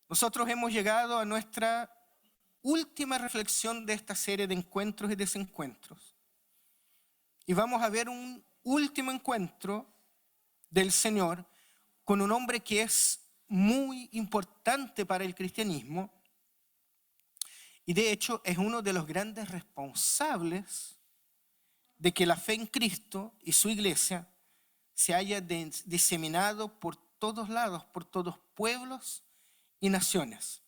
Nosotros hemos llegado a nuestra última reflexión de esta serie de encuentros y desencuentros. Y vamos a ver un último encuentro del Señor con un hombre que es muy importante para el cristianismo y de hecho es uno de los grandes responsables de que la fe en Cristo y su iglesia se haya diseminado por todos lados, por todos pueblos y naciones.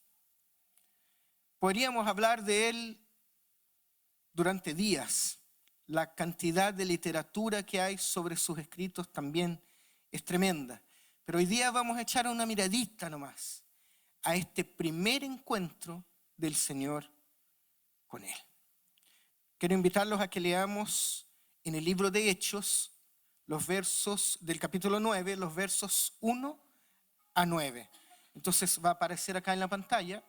Podríamos hablar de él durante días. La cantidad de literatura que hay sobre sus escritos también es tremenda. Pero hoy día vamos a echar una miradita nomás a este primer encuentro del Señor con Él. Quiero invitarlos a que leamos en el libro de Hechos los versos del capítulo 9, los versos 1 a 9. Entonces va a aparecer acá en la pantalla.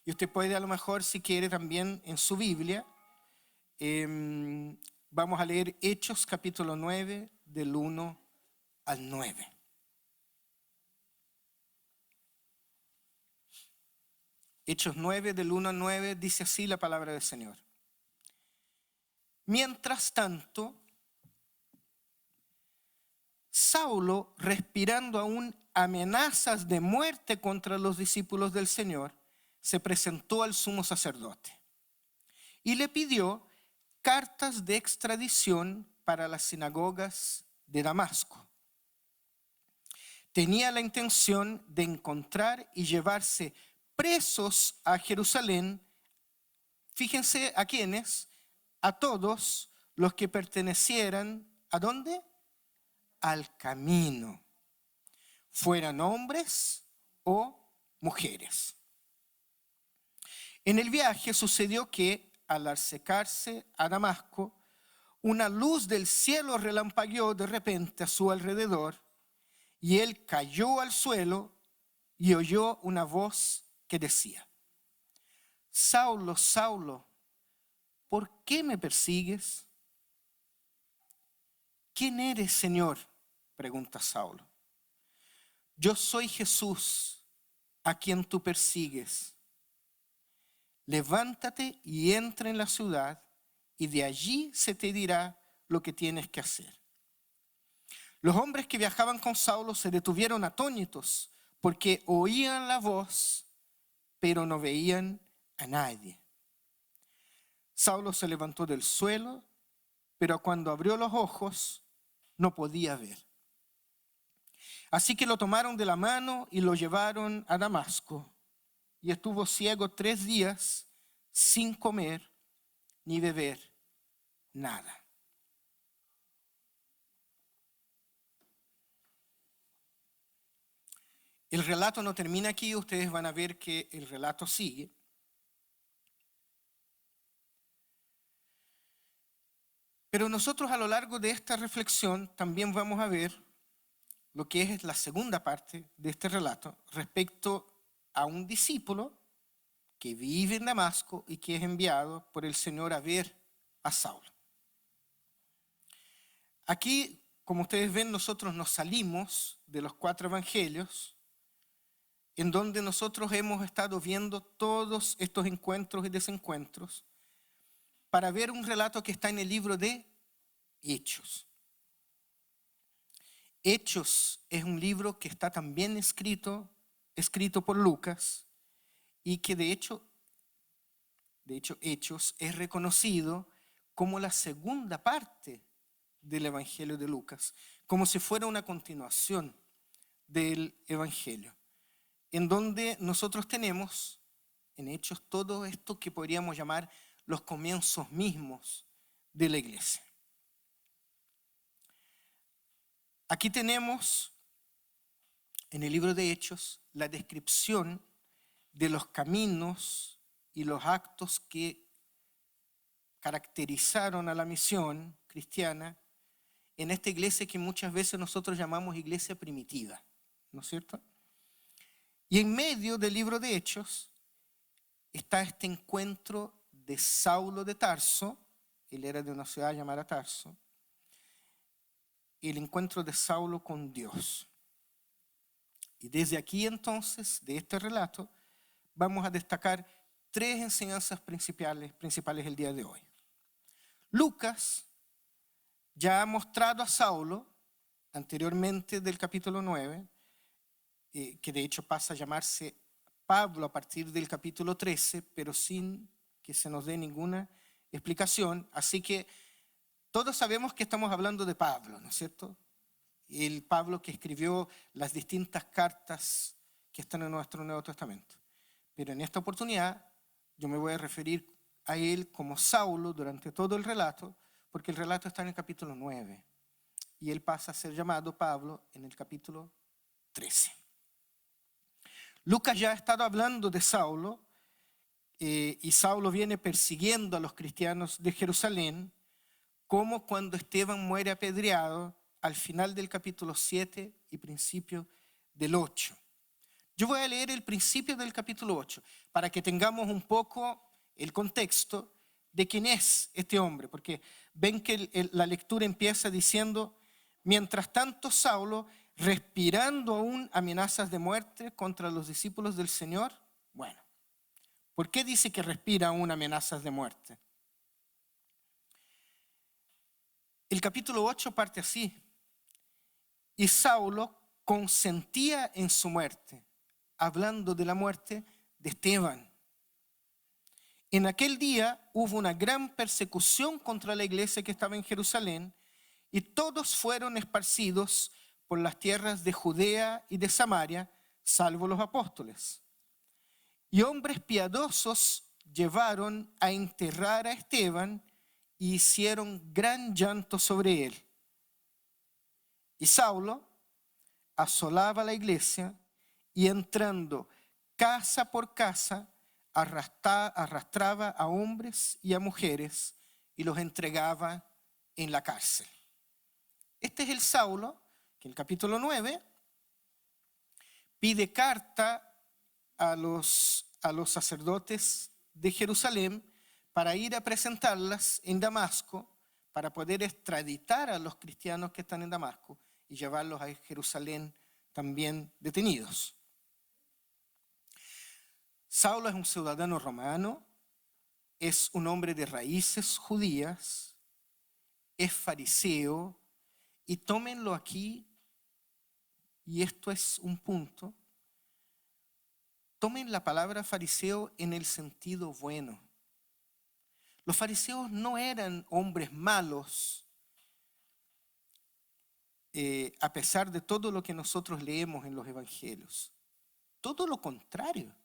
Y usted puede a lo mejor, si quiere, también en su Biblia. Vamos a leer Hechos capítulo 9 del 1 al 9. Hechos 9 del 1 al 9 dice así la palabra del Señor. Mientras tanto, Saulo, respirando aún amenazas de muerte contra los discípulos del Señor, se presentó al sumo sacerdote y le pidió cartas de extradición para las sinagogas de Damasco. Tenía la intención de encontrar y llevarse presos a Jerusalén. Fíjense a quiénes, a todos los que pertenecieran, ¿a dónde? Al camino, fueran hombres o mujeres. En el viaje sucedió que, al acercarse a Damasco, una luz del cielo relampagueó de repente a su alrededor y él cayó al suelo y oyó una voz que decía: Saulo, Saulo, ¿por qué me persigues? ¿Quién eres, Señor?, pregunta Saulo. Yo soy Jesús, a quien tú persigues. Levántate y entra en la ciudad, y de allí se te dirá lo que tienes que hacer. Los hombres que viajaban con Saulo se detuvieron atónitos, porque oían la voz, pero no veían a nadie. Saulo se levantó del suelo, pero cuando abrió los ojos, no podía ver. Así que lo tomaron de la mano y lo llevaron a Damasco, y estuvo ciego 3 días sin comer ni beber nada. El relato no termina aquí, ustedes van a ver que el relato sigue. Pero nosotros a lo largo de esta reflexión también vamos a ver lo que es la segunda parte de este relato respecto a un discípulo que vive en Damasco y que es enviado por el Señor a ver a Saulo. Aquí, como ustedes ven, nosotros nos salimos de los 4 evangelios, en donde nosotros hemos estado viendo todos estos encuentros y desencuentros, para ver un relato que está en el libro de Hechos. Hechos es un libro que está también escrito por Lucas, y que de hecho Hechos es reconocido como la segunda parte del Evangelio de Lucas, como si fuera una continuación del Evangelio, en donde nosotros tenemos en Hechos todo esto que podríamos llamar los comienzos mismos de la iglesia. Aquí tenemos en el libro de Hechos la descripción de los caminos y los actos que caracterizaron a la misión cristiana en esta iglesia que muchas veces nosotros llamamos iglesia primitiva, ¿no es cierto? Y en medio del libro de Hechos está este encuentro de Saulo de Tarso, él era de una ciudad llamada Tarso, y el encuentro de Saulo con Dios. Y desde aquí entonces, de este relato, vamos a destacar 3 enseñanzas principales el día de hoy. Lucas ya ha mostrado a Saulo, anteriormente del capítulo 9, que de hecho pasa a llamarse Pablo a partir del capítulo 13, pero sin que se nos dé ninguna explicación. Así que todos sabemos que estamos hablando de Pablo, ¿no es cierto? El Pablo que escribió las distintas cartas que están en nuestro Nuevo Testamento. Pero en esta oportunidad yo me voy a referir a él como Saulo durante todo el relato, porque el relato está en el capítulo 9 y él pasa a ser llamado Pablo en el capítulo 13. Lucas ya ha estado hablando de Saulo y Saulo viene persiguiendo a los cristianos de Jerusalén, como cuando Esteban muere apedreado al final del capítulo 7 y principio del 8. Yo voy a leer el principio del capítulo 8 para que tengamos un poco el contexto de quién es este hombre, porque ven que la lectura empieza diciendo: mientras tanto Saulo, respirando aún amenazas de muerte contra los discípulos del Señor. Bueno, ¿por qué dice que respira aún amenazas de muerte? El capítulo 8 parte así: y Saulo consentía en su muerte, hablando de la muerte de Esteban. En aquel día hubo una gran persecución contra la iglesia que estaba en Jerusalén, y todos fueron esparcidos por las tierras de Judea y de Samaria, salvo los apóstoles. Y hombres piadosos llevaron a enterrar a Esteban y hicieron gran llanto sobre él. Y Saulo asolaba la iglesia y entrando casa por casa, arrastraba a hombres y a mujeres y los entregaba en la cárcel. Este es el Saulo que en el capítulo 9 pide carta a los sacerdotes de Jerusalén para ir a presentarlas en Damasco, para poder extraditar a los cristianos que están en Damasco y llevarlos a Jerusalén también detenidos. Saulo es un ciudadano romano, es un hombre de raíces judías, es fariseo, y tómenlo aquí, y esto es un punto, tomen la palabra fariseo en el sentido bueno. Los fariseos no eran hombres malos, a pesar de todo lo que nosotros leemos en los evangelios. Todo lo contrario.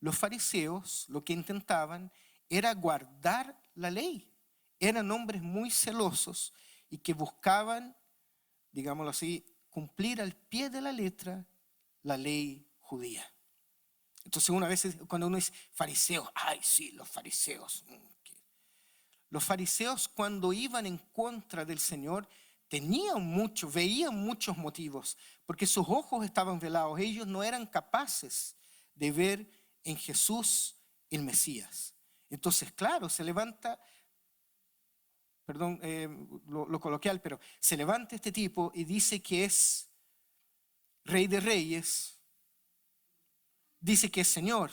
Los fariseos lo que intentaban era guardar la ley. Eran hombres muy celosos y que buscaban, digámoslo así, cumplir al pie de la letra la ley judía. Entonces una vez cuando uno dice fariseos, ay sí, los fariseos. Los fariseos cuando iban en contra del Señor veían muchos motivos, porque sus ojos estaban velados. Ellos no eran capaces de ver en Jesús el Mesías. Entonces, claro, se levanta, perdón lo coloquial, pero se levanta este tipo y dice que es Rey de Reyes, dice que es Señor.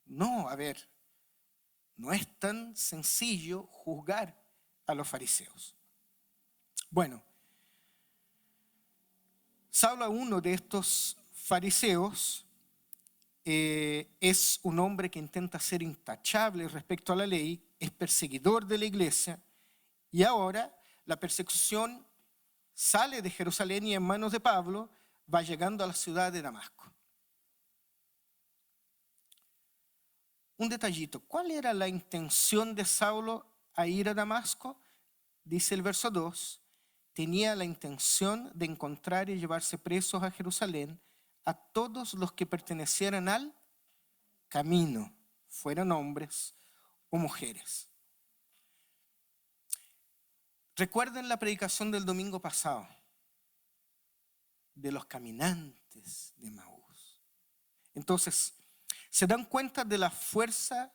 No, a ver, no es tan sencillo juzgar a los fariseos. Bueno, Saulo, uno de estos fariseos, es un hombre que intenta ser intachable respecto a la ley, es perseguidor de la iglesia, y ahora la persecución sale de Jerusalén y en manos de Pablo va llegando a la ciudad de Damasco. Un detallito, ¿cuál era la intención de Saulo a ir a Damasco? Dice el verso 2, tenía la intención de encontrar y llevarse presos a Jerusalén a todos los que pertenecieran al camino, fueran hombres o mujeres. Recuerden la predicación del domingo pasado de los caminantes de Emaús. Entonces, ¿se dan cuenta de la fuerza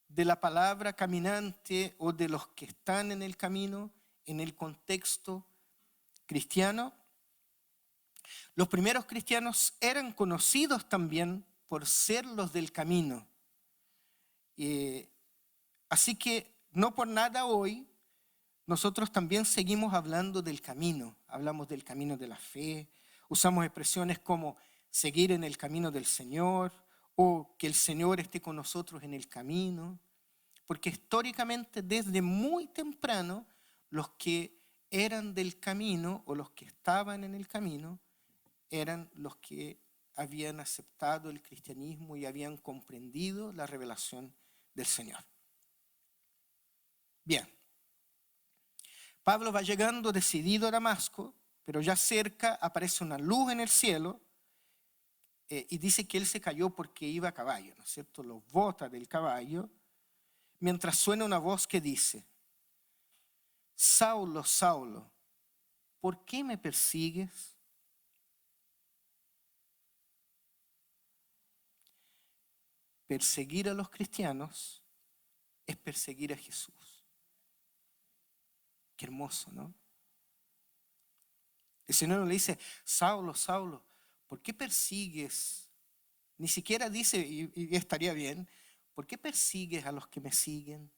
de la palabra caminante o de los que están en el camino en el contexto cristiano? Los primeros cristianos eran conocidos también por ser los del camino. Así que no por nada hoy nosotros también seguimos hablando del camino. Hablamos del camino de la fe, usamos expresiones como seguir en el camino del Señor o que el Señor esté con nosotros en el camino. Porque históricamente desde muy temprano los que eran del camino o los que estaban en el camino eran los que habían aceptado el cristianismo y habían comprendido la revelación del Señor. Bien, Pablo va llegando decidido a Damasco, pero ya cerca aparece una luz en el cielo y dice que él se cayó porque iba a caballo, ¿no es cierto? Lo bota del caballo, mientras suena una voz que dice: Saulo, Saulo, ¿por qué me persigues? Perseguir a los cristianos es perseguir a Jesús. Qué hermoso, ¿no? El Señor no le dice: Saulo, Saulo, ¿por qué persigues? Ni siquiera dice, y estaría bien, ¿por qué persigues a los que me siguen?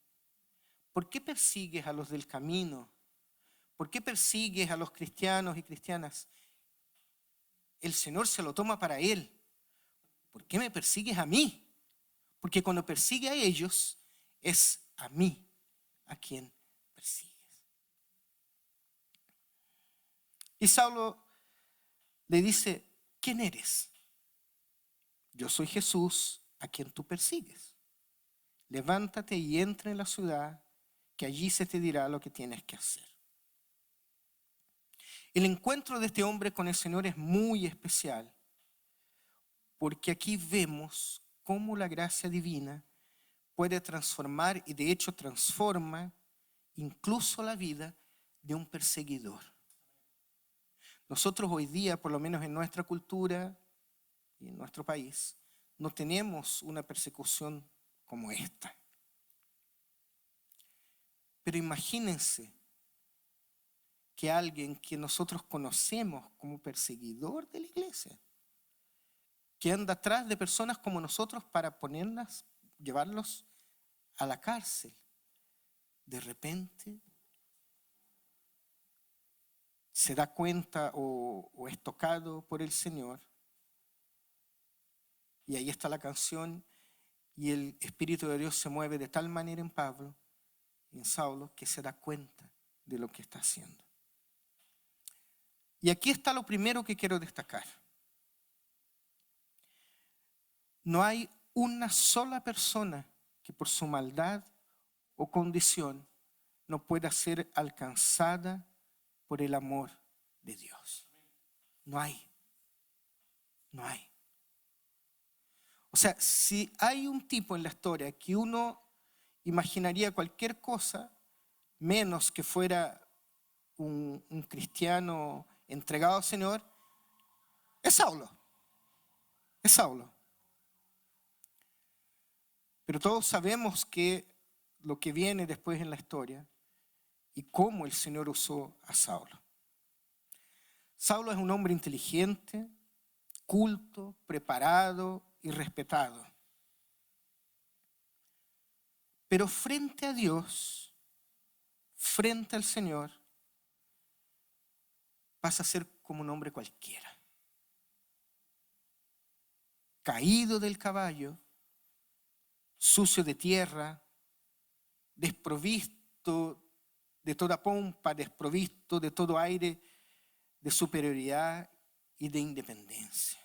¿Por qué persigues a los del camino? ¿Por qué persigues a los cristianos y cristianas? El Señor se lo toma para él. ¿Por qué me persigues a mí? Porque cuando persigue a ellos, es a mí a quien persigues. Y Saulo le dice: ¿quién eres? Yo soy Jesús a quien tú persigues. Levántate y entra en la ciudad, que allí se te dirá lo que tienes que hacer. El encuentro de este hombre con el Señor es muy especial, porque aquí vemos cómo la gracia divina puede transformar, y de hecho transforma, incluso la vida de un perseguidor. Nosotros hoy día, por lo menos en nuestra cultura y en nuestro país, no tenemos una persecución como esta. Pero imagínense que alguien que nosotros conocemos como perseguidor de la iglesia, que anda atrás de personas como nosotros para ponerlas, llevarlos a la cárcel, de repente se da cuenta o es tocado por el Señor, y ahí está la canción, y el Espíritu de Dios se mueve de tal manera en Pablo, en Saulo, que se da cuenta de lo que está haciendo. Y aquí está lo primero que quiero destacar. No hay una sola persona que por su maldad o condición no pueda ser alcanzada por el amor de Dios. No hay. No hay. O sea, si hay un tipo en la historia que uno imaginaría cualquier cosa, menos que fuera un cristiano entregado al Señor, es Saulo. Es Saulo. Pero todos sabemos que lo que viene después en la historia y cómo el Señor usó a Saulo. Saulo es un hombre inteligente, culto, preparado y respetado. Pero frente a Dios, frente al Señor, pasa a ser como un hombre cualquiera. Caído del caballo, sucio de tierra, desprovisto de toda pompa, desprovisto de todo aire de superioridad y de independencia.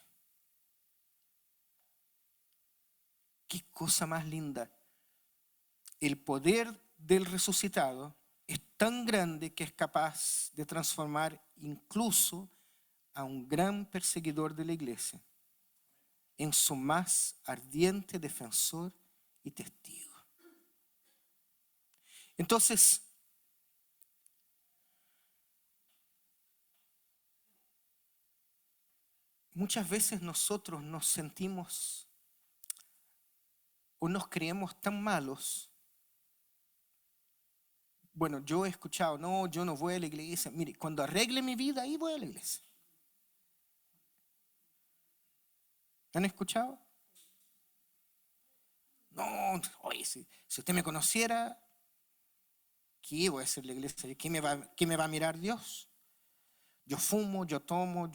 Qué cosa más linda. El poder del resucitado es tan grande que es capaz de transformar incluso a un gran perseguidor de la iglesia en su más ardiente defensor y testigo. Entonces, muchas veces nosotros nos sentimos o nos creemos tan malos. Bueno, yo he escuchado: no, yo no voy a la iglesia. Mire, cuando arregle mi vida, ahí voy a la iglesia. ¿Han escuchado? No, oye, si usted me conociera, ¿qué voy a hacer la iglesia? ¿Qué me va a mirar Dios? Yo fumo, yo tomo,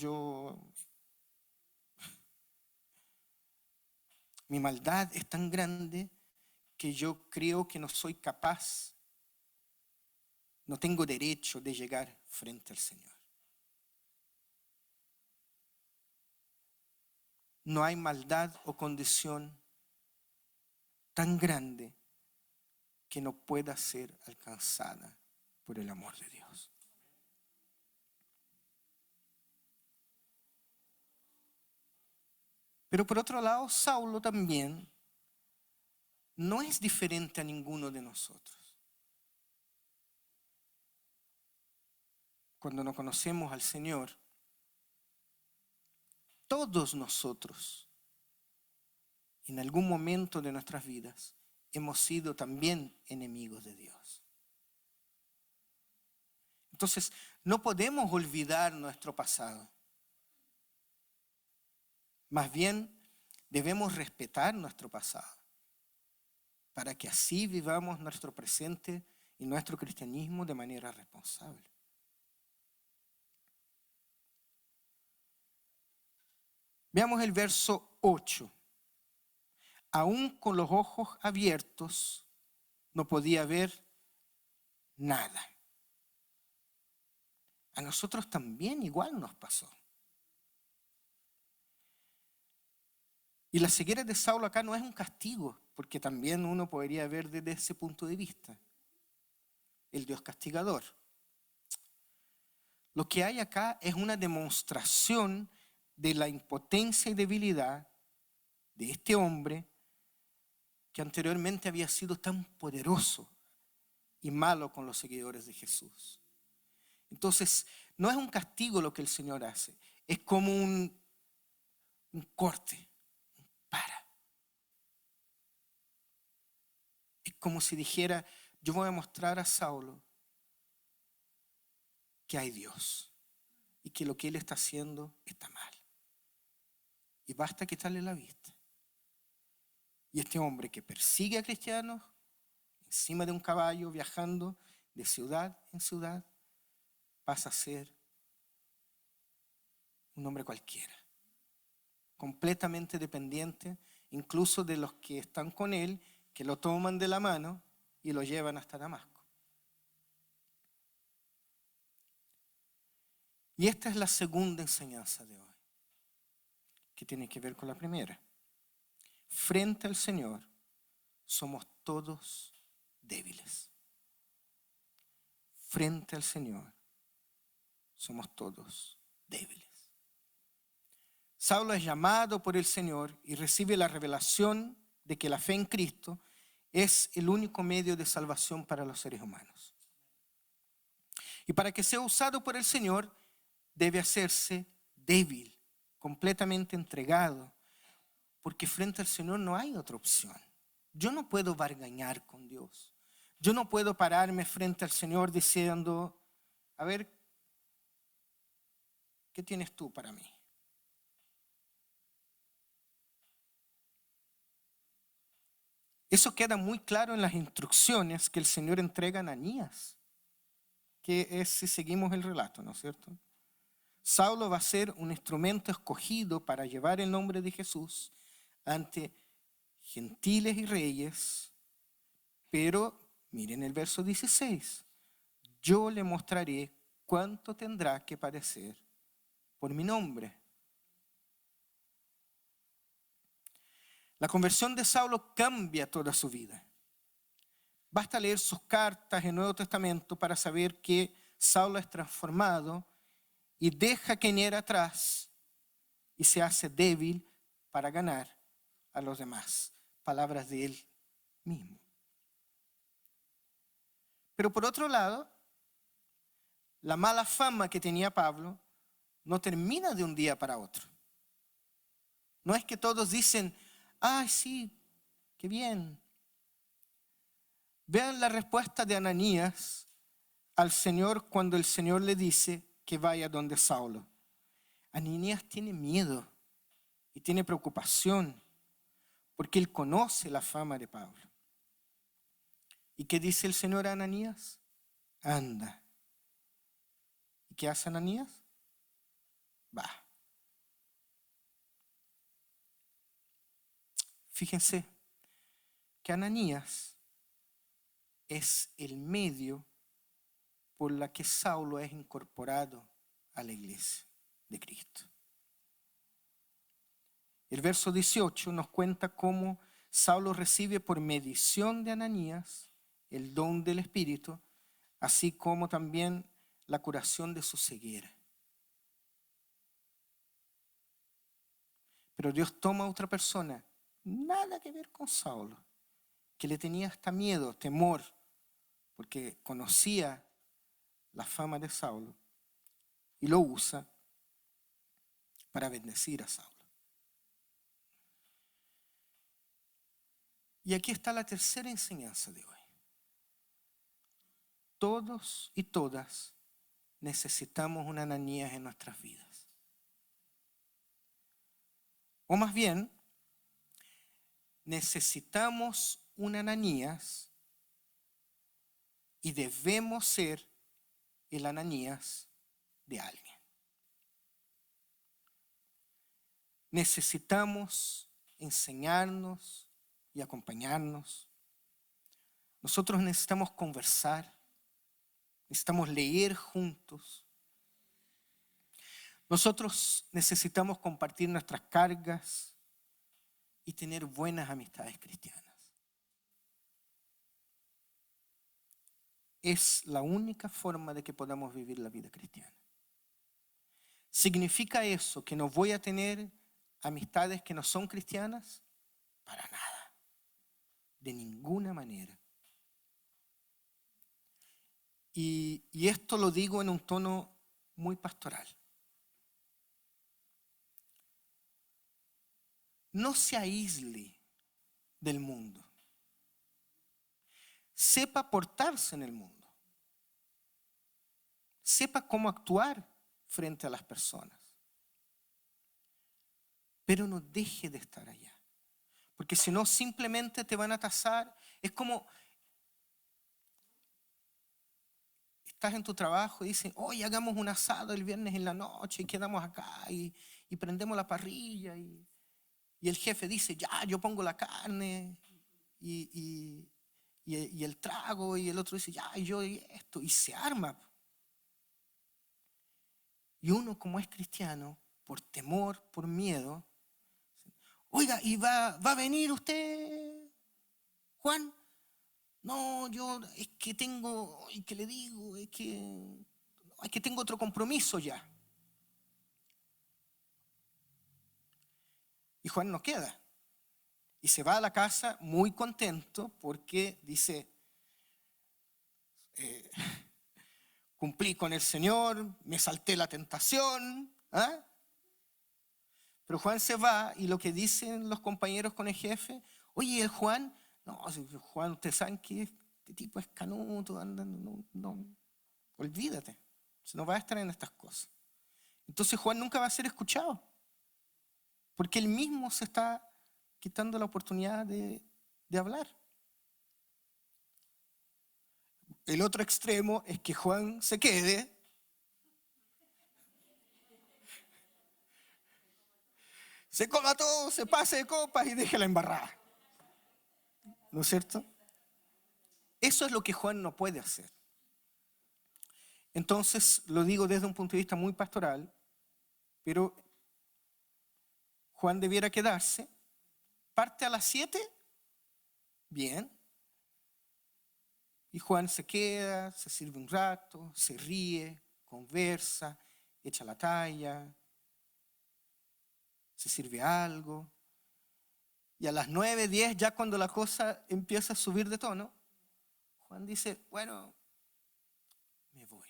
mi maldad es tan grande que yo creo que no soy capaz, no tengo derecho de llegar frente al Señor. No hay maldad o condición tan grande que no pueda ser alcanzada por el amor de Dios. Pero por otro lado, Saulo también no es diferente a ninguno de nosotros. Cuando no conocemos al Señor, todos nosotros, en algún momento de nuestras vidas, hemos sido también enemigos de Dios. Entonces, no podemos olvidar nuestro pasado. Más bien, debemos respetar nuestro pasado para que así vivamos nuestro presente y nuestro cristianismo de manera responsable. Veamos el verso 8. Aún con los ojos abiertos, no podía ver nada. A nosotros también igual nos pasó. Y la ceguera de Saulo acá no es un castigo, porque también uno podría ver desde ese punto de vista. El Dios castigador. Lo que hay acá es una demostración de la impotencia y debilidad de este hombre que anteriormente había sido tan poderoso y malo con los seguidores de Jesús. Entonces, no es un castigo lo que el Señor hace, es como un corte. Para. Es como si dijera, yo voy a mostrar a Saulo que hay Dios y que lo que él está haciendo está mal. Y basta quitarle la vista. Y este hombre que persigue a cristianos encima de un caballo, viajando de ciudad en ciudad, pasa a ser un hombre cualquiera, completamente dependiente, incluso de los que están con él, que lo toman de la mano y lo llevan hasta Damasco. Y esta es la segunda enseñanza de hoy, que tiene que ver con la primera. Frente al Señor somos todos débiles. Frente al Señor somos todos débiles. Saulo es llamado por el Señor y recibe la revelación de que la fe en Cristo es el único medio de salvación para los seres humanos. Y para que sea usado por el Señor, debe hacerse débil, completamente entregado, porque frente al Señor no hay otra opción. Yo no puedo bargañar con Dios. Yo no puedo pararme frente al Señor diciendo, a ver, ¿qué tienes tú para mí? Eso queda muy claro en las instrucciones que el Señor entrega a Ananías, que es si seguimos el relato, ¿no es cierto? Saulo va a ser un instrumento escogido para llevar el nombre de Jesús ante gentiles y reyes, pero miren el verso 16, yo le mostraré cuánto tendrá que padecer por mi nombre. La conversión de Saulo cambia toda su vida. Basta leer sus cartas en el Nuevo Testamento para saber que Saulo es transformado y deja quien era atrás y se hace débil para ganar a los demás. Palabras de él mismo. Pero por otro lado, la mala fama que tenía Pablo no termina de un día para otro. No es que todos dicen, ay, sí, qué bien. Vean la respuesta de Ananías al Señor cuando el Señor le dice que vaya donde Saulo. Ananías tiene miedo y tiene preocupación porque él conoce la fama de Pablo. ¿Y qué dice el Señor a Ananías? Anda. ¿Y qué hace Ananías? Va. Fíjense que Ananías es el medio por la que Saulo es incorporado a la iglesia de Cristo. El verso 18 nos cuenta cómo Saulo recibe por medición de Ananías el don del Espíritu, así como también la curación de su ceguera. Pero Dios toma a otra persona, nada que ver con Saulo, que le tenía hasta miedo, temor, porque conocía la fama de Saulo, y lo usa para bendecir a Saulo. Y aquí está la tercera enseñanza de hoy. Todos y todas necesitamos una Ananías en nuestras vidas. O más bien, necesitamos una Ananías y debemos ser el Ananías de alguien. Necesitamos enseñarnos y acompañarnos. Nosotros necesitamos conversar, necesitamos leer juntos. Nosotros necesitamos compartir nuestras cargas y tener buenas amistades cristianas. Es la única forma de que podamos vivir la vida cristiana. ¿Significa eso que no voy a tener amistades que no son cristianas? Para nada. De ninguna manera. Y esto lo digo en un tono muy pastoral. No se aísle del mundo. Sepa portarse en el mundo. Sepa cómo actuar frente a las personas. Pero no deje de estar allá. Porque si no, simplemente te van a tasar. Es como estás en tu trabajo y dicen, hoy hagamos un asado el viernes en la noche y quedamos acá y prendemos la parrilla. Y el jefe dice, ya, yo pongo la carne y el trago. Y el otro dice, ya, yo y esto. Y se arma. Y uno, como es cristiano, por temor, por miedo, oiga, ¿y va a venir usted, Juan? No, yo es que tengo, y que le digo, es que tengo otro compromiso ya. Y Juan no queda. Y se va a la casa muy contento porque dice, cumplí con el Señor, me salté la tentación. ¿Ah? Pero Juan se va y lo que dicen los compañeros con el jefe, oye, el Juan, no, Juan, ustedes saben que este tipo es canuto, no, olvídate, no va a estar en estas cosas. Entonces Juan nunca va a ser escuchado, porque él mismo se está quitando la oportunidad de hablar. El otro extremo es que Juan se quede se coma todo, se pase de copas y deje la embarrada. ¿No es cierto? Eso es lo que Juan no puede hacer. Entonces, lo digo desde un punto de vista muy pastoral, pero Juan debiera quedarse, parte a las 7, bien, y Juan se queda, se sirve un rato, se ríe, conversa, echa la talla, se sirve algo, y a las 9, 10, ya cuando la cosa empieza a subir de tono, Juan dice, bueno, me voy.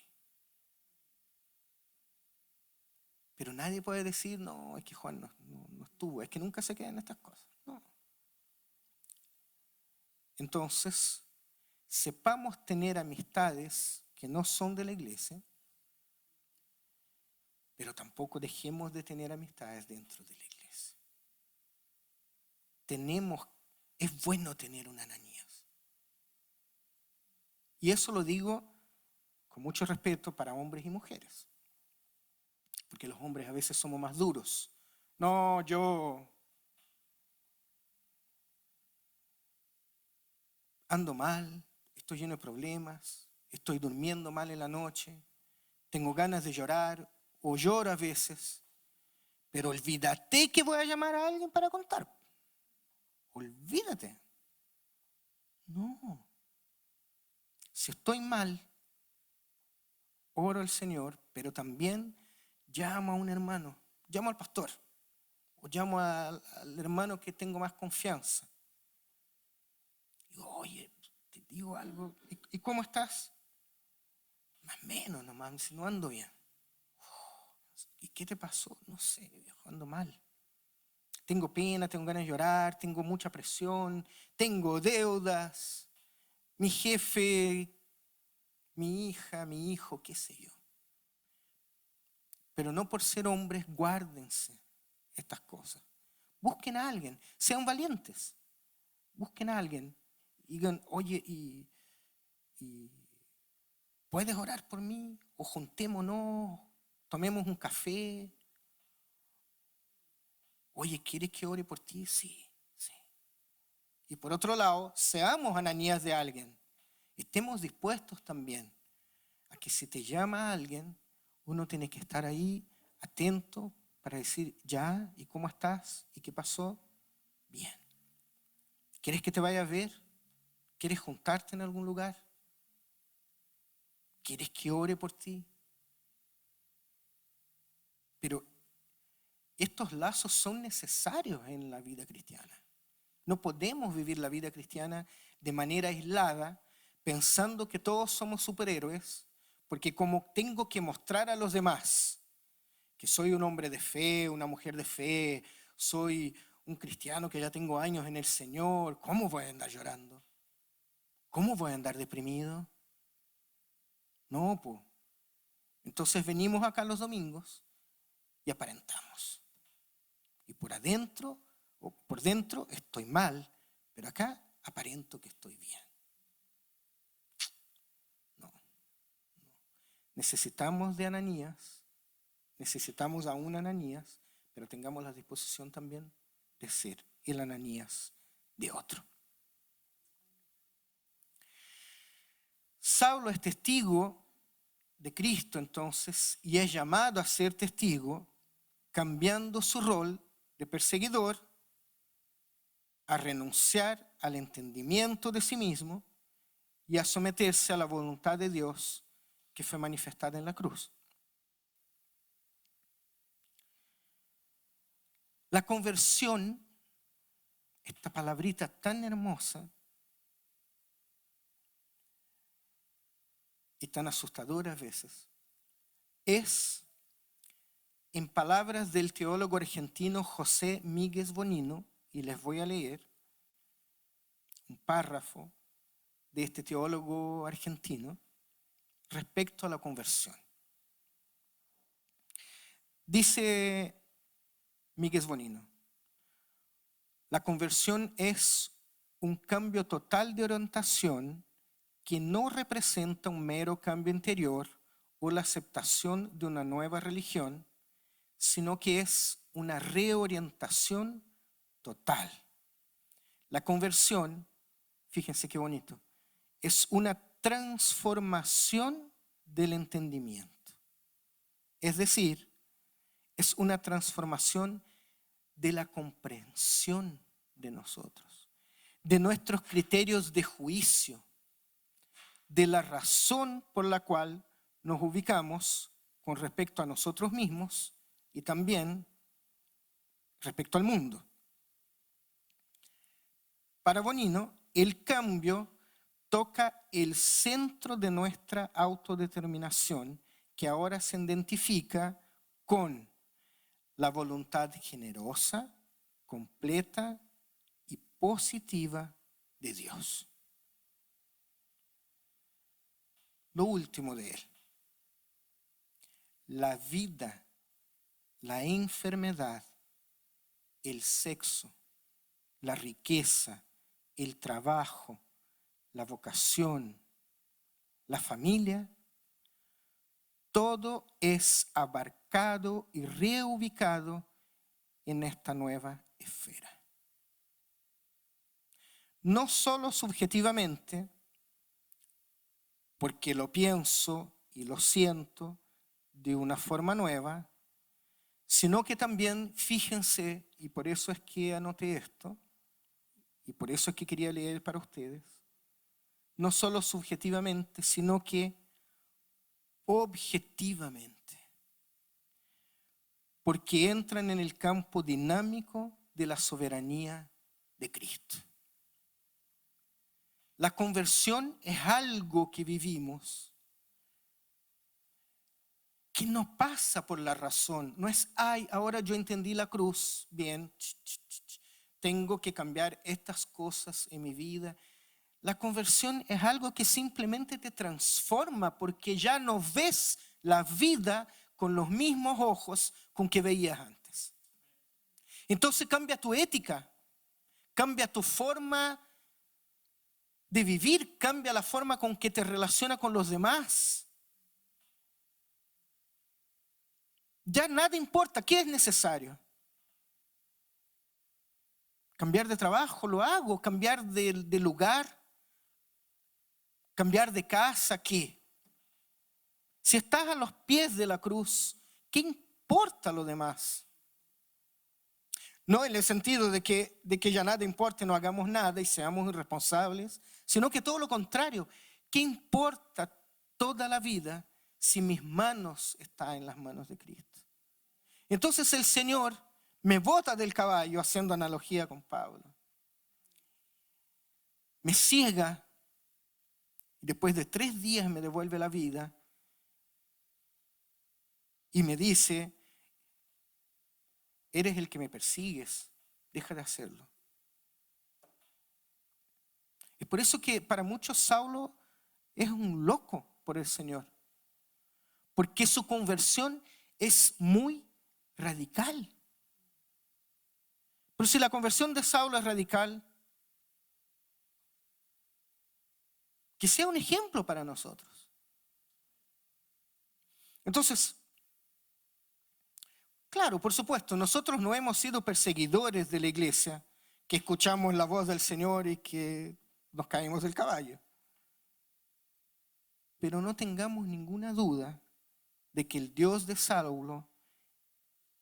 Pero nadie puede decir, no, es que Juan no estuvo, es que nunca se quedan estas cosas. No. Entonces, sepamos tener amistades que no son de la iglesia, pero tampoco dejemos de tener amistades dentro de la iglesia. es bueno tener un Ananías. Y eso lo digo con mucho respeto para hombres y mujeres. Porque los hombres a veces somos más duros. No, yo ando mal, estoy lleno de problemas, estoy durmiendo mal en la noche, tengo ganas de llorar o lloro a veces, pero olvídate que voy a llamar a alguien para contar. Olvídate. No. Si estoy mal, oro al Señor, pero también llamo a un hermano, llamo al pastor o llamo al hermano que tengo más confianza. Digo, oye, te digo algo, ¿y cómo estás? Más o menos nomás, si no ando bien. ¿Y qué te pasó? No sé, viejo, ando mal. Tengo pena, tengo ganas de llorar, tengo mucha presión, tengo deudas, mi jefe, mi hija, mi hijo, qué sé yo. Pero no por ser hombres, guárdense estas cosas. Busquen a alguien, sean valientes. Busquen a alguien y digan, oye, y ¿puedes orar por mí? O juntémonos, tomemos un café. Oye, ¿quieres que ore por ti? Sí, sí. Y por otro lado, seamos Ananías de alguien. Estemos dispuestos también a que si te llama alguien, uno tiene que estar ahí atento para decir, ya, ¿y cómo estás? ¿Y qué pasó? Bien. ¿Quieres que te vaya a ver? ¿Quieres juntarte en algún lugar? ¿Quieres que ore por ti? Pero estos lazos son necesarios en la vida cristiana. No podemos vivir la vida cristiana de manera aislada, pensando que todos somos superhéroes, porque como tengo que mostrar a los demás que soy un hombre de fe, una mujer de fe, soy un cristiano que ya tengo años en el Señor, ¿cómo voy a andar llorando? ¿Cómo voy a andar deprimido? No, pues. Entonces venimos acá los domingos y aparentamos. Y por adentro o por dentro estoy mal, pero acá aparento que estoy bien. No. Necesitamos de Ananías, necesitamos a un Ananías, pero tengamos la disposición también de ser el Ananías de otro. Saulo es testigo de Cristo entonces y es llamado a ser testigo, cambiando su rol de perseguidor a renunciar al entendimiento de sí mismo y a someterse a la voluntad de Dios que fue manifestada en la cruz. La conversión, esta palabrita tan hermosa y tan asustadora a veces, es, en palabras del teólogo argentino José Míguez Bonino, y les voy a leer un párrafo de este teólogo argentino respecto a la conversión. Dice Míguez Bonino, la conversión es un cambio total de orientación que no representa un mero cambio interior o la aceptación de una nueva religión, sino que es una reorientación total. La conversión, fíjense qué bonito, es una transformación del entendimiento. Es decir, es una transformación de la comprensión de nosotros, de nuestros criterios de juicio, de la razón por la cual nos ubicamos con respecto a nosotros mismos y también respecto al mundo. Para Bonino, el cambio toca el centro de nuestra autodeterminación, que ahora se identifica con la voluntad generosa, completa y positiva de Dios. Lo último de él, la vida, la enfermedad, el sexo, la riqueza, el trabajo, la vocación, la familia, todo es abarcado y reubicado en esta nueva esfera. No solo subjetivamente, porque lo pienso y lo siento de una forma nueva, sino que también, fíjense, y por eso es que anoté esto, y por eso es que quería leer para ustedes, no solo subjetivamente, sino que objetivamente, porque entran en el campo dinámico de la soberanía de Cristo. La conversión es algo que vivimos que no pasa por la razón. No es, ay, ahora yo entendí la cruz, bien, tengo que cambiar estas cosas en mi vida. La conversión es algo que simplemente te transforma porque ya no ves la vida con los mismos ojos con que veías antes. Entonces cambia tu ética, cambia tu forma de vivir, cambia la forma con que te relacionas con los demás. Ya nada importa, ¿qué es necesario? Cambiar de trabajo, lo hago, cambiar de lugar, cambiar de casa, ¿qué? Si estás a los pies de la cruz, ¿qué importa lo demás? No en el sentido de que ya nada importa, no hagamos nada y seamos irresponsables, sino que todo lo contrario. ¿Qué importa toda la vida si mis manos están en las manos de Cristo? Entonces el Señor me bota del caballo, haciendo analogía con Pablo. Me ciega y después de 3 días me devuelve la vida y me dice, eres el que me persigues, deja de hacerlo. Es por eso que para muchos Saulo es un loco por el Señor, porque su conversión es muy radical. Pero si la conversión de Saulo es radical, que sea un ejemplo para nosotros. Entonces, claro, por supuesto, nosotros no hemos sido perseguidores de la iglesia, que escuchamos la voz del Señor y que nos caímos del caballo. Pero no tengamos ninguna duda de que el Dios de Saulo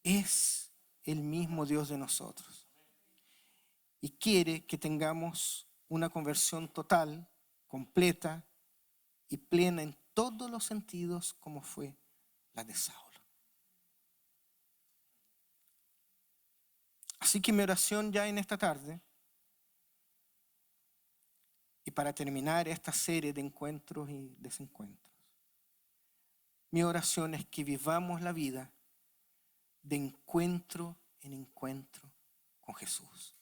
es el mismo Dios de nosotros. Y quiere que tengamos una conversión total, completa y plena en todos los sentidos como fue la de Saulo. Así que mi oración ya en esta tarde, y para terminar esta serie de encuentros y desencuentros, mi oración es que vivamos la vida de encuentro en encuentro con Jesús.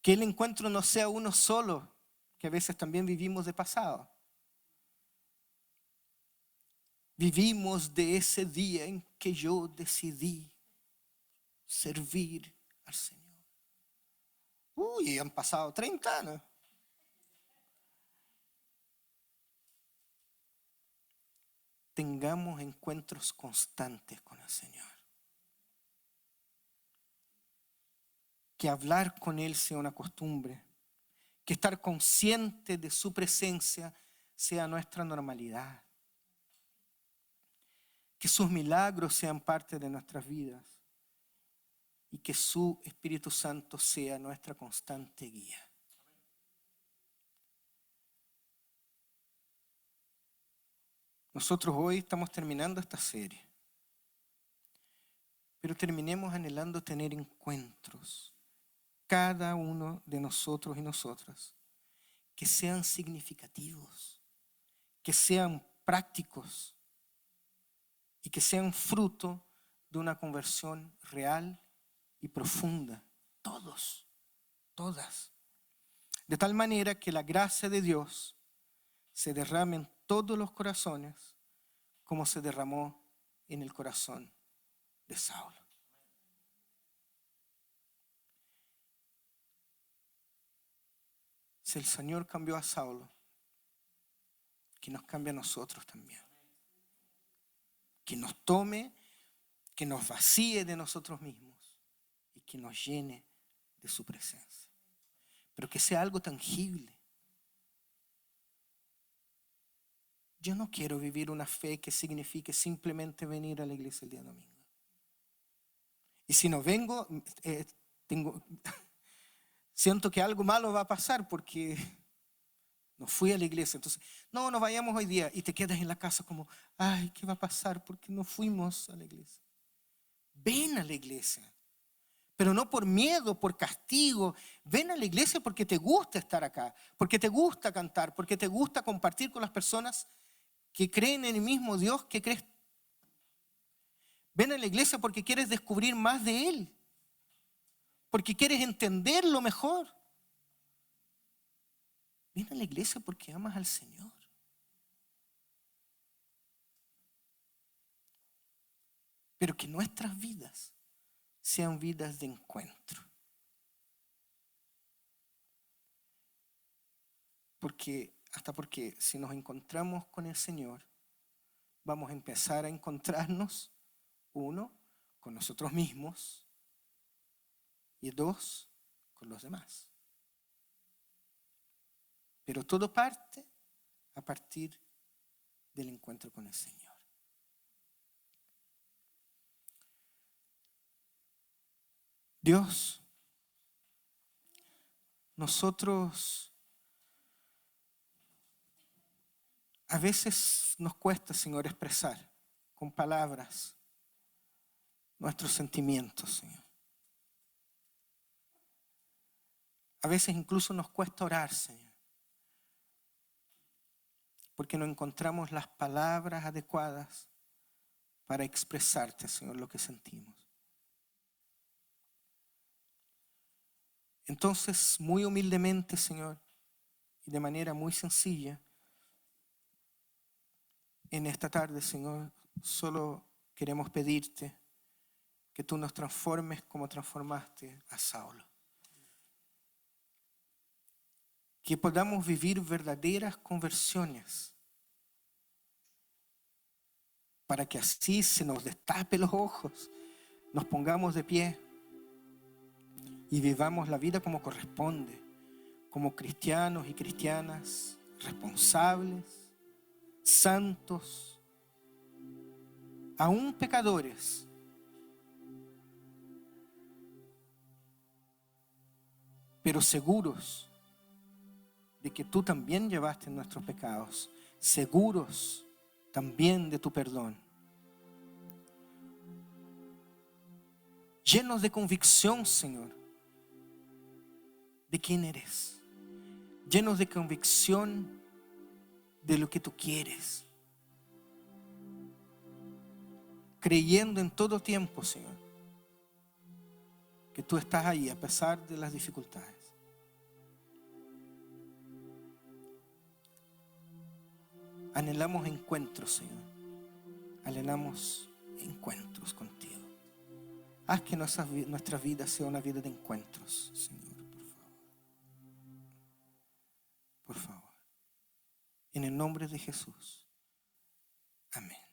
Que el encuentro no sea uno solo, que a veces también vivimos de pasado. Vivimos de ese día en que yo decidí servir al Señor. Uy, han pasado 30 años. Tengamos encuentros constantes con el Señor. Que hablar con Él sea una costumbre. Que estar consciente de su presencia sea nuestra normalidad. Que sus milagros sean parte de nuestras vidas. Y que su Espíritu Santo sea nuestra constante guía. Nosotros hoy estamos terminando esta serie. Pero terminemos anhelando tener encuentros, cada uno de nosotros y nosotras, que sean significativos, que sean prácticos y que sean fruto de una conversión real y profunda. Todos, todas. De tal manera que la gracia de Dios se derrame en todos los corazones como se derramó en el corazón de Saulo. Si el Señor cambió a Saulo, que nos cambie a nosotros también. Que nos tome, que nos vacíe de nosotros mismos y que nos llene de su presencia. Pero que sea algo tangible. Yo no quiero vivir una fe que signifique simplemente venir a la iglesia el día domingo. Y si no vengo, siento que algo malo va a pasar porque no fui a la iglesia. Entonces, no vayamos hoy día. Y te quedas en la casa como, ay, ¿qué va a pasar? Porque no fuimos a la iglesia. Ven a la iglesia. Pero no por miedo, por castigo. Ven a la iglesia porque te gusta estar acá. Porque te gusta cantar. Porque te gusta compartir con las personas que creen en el mismo Dios que crees. Ven a la iglesia porque quieres descubrir más de Él. Porque quieres entenderlo mejor. Ven a la iglesia porque amas al Señor. Pero que nuestras vidas sean vidas de encuentro. Porque si nos encontramos con el Señor, vamos a empezar a encontrarnos, uno, con nosotros mismos y dos, con los demás. Pero todo parte a partir del encuentro con el Señor. Dios, nosotros a veces nos cuesta, Señor, expresar con palabras nuestros sentimientos, Señor. A veces incluso nos cuesta orar, Señor, porque no encontramos las palabras adecuadas para expresarte, Señor, lo que sentimos. Entonces, muy humildemente, Señor, y de manera muy sencilla, en esta tarde, Señor, solo queremos pedirte que tú nos transformes como transformaste a Saulo. Que podamos vivir verdaderas conversiones para que así se nos destape los ojos, nos pongamos de pie y vivamos la vida como corresponde, como cristianos y cristianas responsables, santos, aún pecadores, pero seguros de que tú también llevaste nuestros pecados, seguros también de tu perdón. Llenos de convicción, Señor, de quién eres. Llenos de convicción de lo que tú quieres. Creyendo en todo tiempo, Señor, que tú estás ahí a pesar de las dificultades. Anhelamos encuentros, Señor. Anhelamos encuentros contigo. Haz que nuestra vida sea una vida de encuentros, Señor, por favor. Por favor. En el nombre de Jesús. Amén.